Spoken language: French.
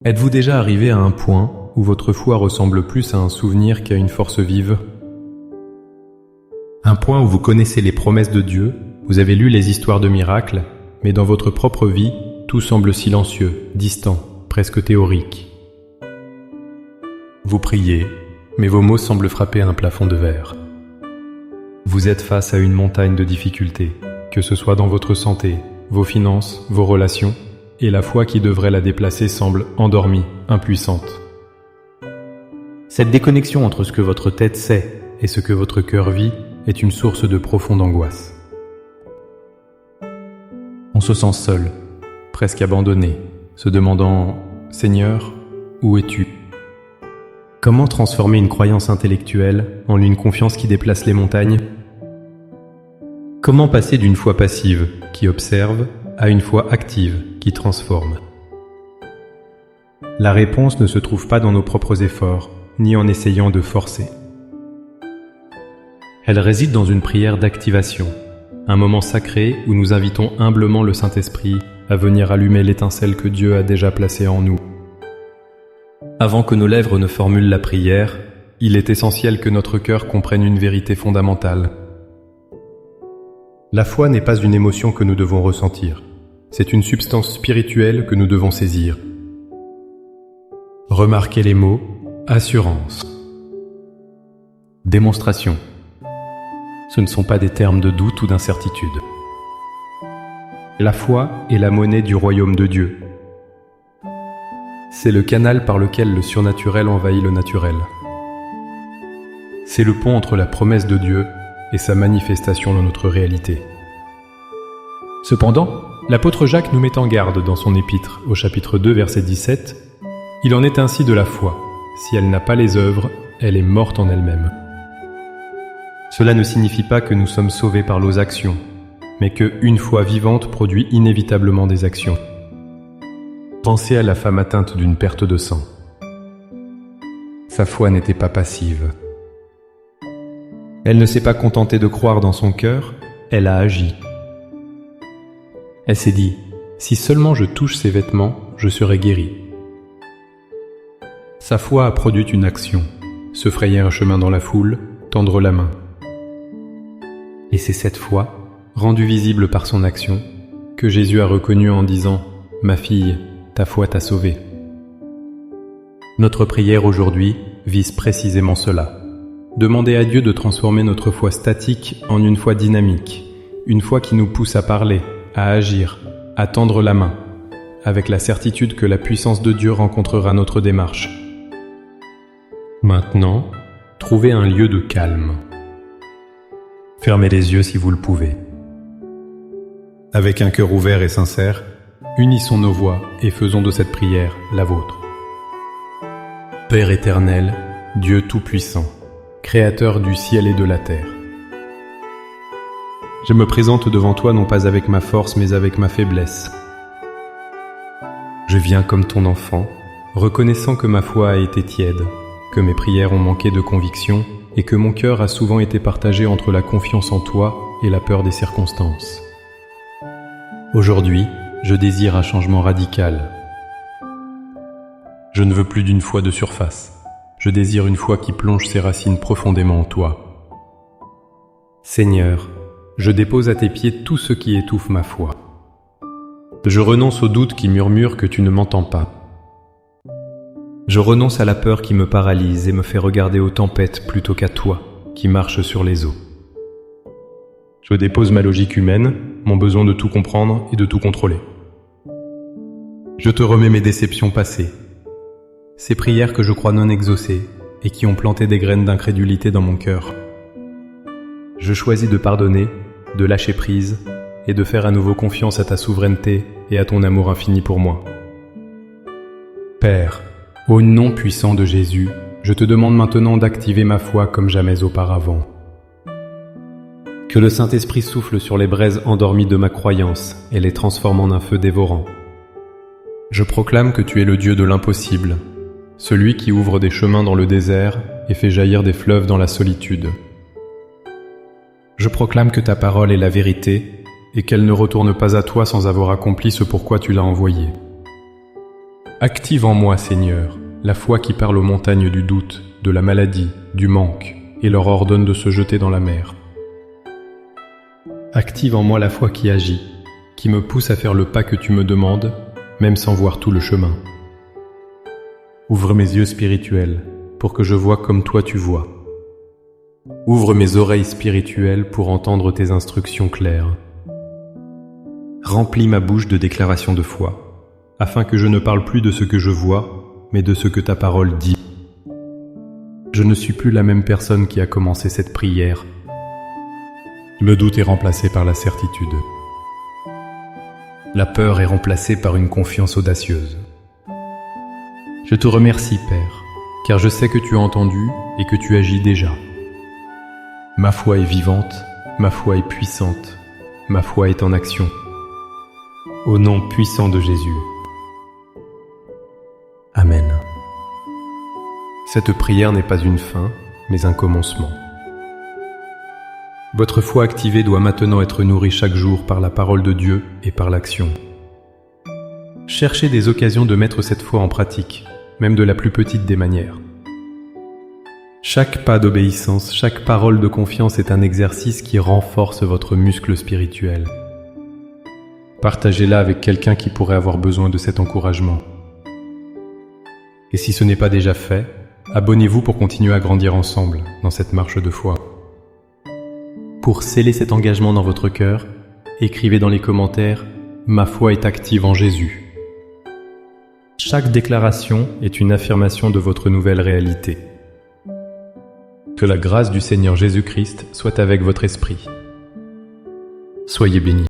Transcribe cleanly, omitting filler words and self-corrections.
Êtes-vous déjà arrivé à un point où votre foi ressemble plus à un souvenir qu'à une force vive? Un point où vous connaissez les promesses de Dieu, vous avez lu les histoires de miracles, mais dans votre propre vie, tout semble silencieux, distant, presque théorique. Vous priez, mais vos mots semblent frapper un plafond de verre. Vous êtes face à une montagne de difficultés, que ce soit dans votre santé, vos finances, vos relations, et la foi qui devrait la déplacer semble endormie, impuissante. Cette déconnexion entre ce que votre tête sait et ce que votre cœur vit est une source de profonde angoisse. On se sent seul, presque abandonné, se demandant « Seigneur, où es-tu » Comment transformer une croyance intellectuelle en une confiance qui déplace les montagnes? Comment passer d'une foi passive, qui observe, à une foi active, qui transforme? La réponse ne se trouve pas dans nos propres efforts, ni en essayant de forcer. Elle réside dans une prière d'activation, un moment sacré où nous invitons humblement le Saint-Esprit à venir allumer l'étincelle que Dieu a déjà placée en nous. Avant que nos lèvres ne formulent la prière, il est essentiel que notre cœur comprenne une vérité fondamentale. La foi n'est pas une émotion que nous devons ressentir, c'est une substance spirituelle que nous devons saisir. Remarquez les mots « assurance »,« démonstration ». Ce ne sont pas des termes de doute ou d'incertitude. La foi est la monnaie du royaume de Dieu. C'est le canal par lequel le surnaturel envahit le naturel. C'est le pont entre la promesse de Dieu et sa manifestation dans notre réalité. Cependant, l'apôtre Jacques nous met en garde dans son épître, au chapitre 2, verset 17. Il en est ainsi de la foi. Si elle n'a pas les œuvres, elle est morte en elle-même. Cela ne signifie pas que nous sommes sauvés par nos actions, mais qu'une foi vivante produit inévitablement des actions. Pensez à la femme atteinte d'une perte de sang. Sa foi n'était pas passive. Elle ne s'est pas contentée de croire dans son cœur, elle a agi. Elle s'est dit, si seulement je touche ses vêtements, je serai guérie. Sa foi a produit une action, se frayer un chemin dans la foule, tendre la main. Et c'est cette foi, rendue visible par son action, que Jésus a reconnue en disant « Ma fille, ta foi t'a sauvée ». Notre prière aujourd'hui vise précisément cela. Demander à Dieu de transformer notre foi statique en une foi dynamique, une foi qui nous pousse à parler, à agir, à tendre la main, avec la certitude que la puissance de Dieu rencontrera notre démarche. Maintenant, trouvez un lieu de calme. Fermez les yeux si vous le pouvez. Avec un cœur ouvert et sincère, unissons nos voix et faisons de cette prière la vôtre. Père éternel, Dieu tout-puissant, Créateur du ciel et de la terre. Je me présente devant toi non pas avec ma force mais avec ma faiblesse. Je viens comme ton enfant, reconnaissant que ma foi a été tiède, que mes prières ont manqué de conviction et que mon cœur a souvent été partagé entre la confiance en toi et la peur des circonstances. Aujourd'hui, je désire un changement radical. Je ne veux plus d'une foi de surface. Je désire une foi qui plonge ses racines profondément en toi. Seigneur, je dépose à tes pieds tout ce qui étouffe ma foi. Je renonce au doute qui murmure que tu ne m'entends pas. Je renonce à la peur qui me paralyse et me fait regarder aux tempêtes plutôt qu'à toi, qui marches sur les eaux. Je dépose ma logique humaine, mon besoin de tout comprendre et de tout contrôler. Je te remets mes déceptions passées, ces prières que je crois non exaucées et qui ont planté des graines d'incrédulité dans mon cœur. Je choisis de pardonner, de lâcher prise et de faire à nouveau confiance à ta souveraineté et à ton amour infini pour moi. Père, au nom puissant de Jésus, je te demande maintenant d'activer ma foi comme jamais auparavant. Que le Saint-Esprit souffle sur les braises endormies de ma croyance et les transforme en un feu dévorant. Je proclame que tu es le Dieu de l'impossible, celui qui ouvre des chemins dans le désert et fait jaillir des fleuves dans la solitude. Je proclame que ta parole est la vérité et qu'elle ne retourne pas à toi sans avoir accompli ce pourquoi tu l'as envoyée. Active en moi, Seigneur, la foi qui parle aux montagnes du doute, de la maladie, du manque, et leur ordonne de se jeter dans la mer. Active en moi la foi qui agit, qui me pousse à faire le pas que tu me demandes, même sans voir tout le chemin. Ouvre mes yeux spirituels, pour que je voie comme toi tu vois. Ouvre mes oreilles spirituelles pour entendre tes instructions claires. Remplis ma bouche de déclarations de foi, afin que je ne parle plus de ce que je vois, mais de ce que ta parole dit. Je ne suis plus la même personne qui a commencé cette prière. Le doute est remplacé par la certitude. La peur est remplacée par une confiance audacieuse. Je te remercie, Père, car je sais que tu as entendu et que tu agis déjà. Ma foi est vivante, ma foi est puissante, ma foi est en action. Au nom puissant de Jésus. Amen. Cette prière n'est pas une fin, mais un commencement. Votre foi activée doit maintenant être nourrie chaque jour par la parole de Dieu et par l'action. Cherchez des occasions de mettre cette foi en pratique, même de la plus petite des manières. Chaque pas d'obéissance, chaque parole de confiance est un exercice qui renforce votre muscle spirituel. Partagez-la avec quelqu'un qui pourrait avoir besoin de cet encouragement. Et si ce n'est pas déjà fait, abonnez-vous pour continuer à grandir ensemble dans cette marche de foi. Pour sceller cet engagement dans votre cœur, écrivez dans les commentaires « Ma foi est active en Jésus ». Chaque déclaration est une affirmation de votre nouvelle réalité. Que la grâce du Seigneur Jésus-Christ soit avec votre esprit. Soyez bénis.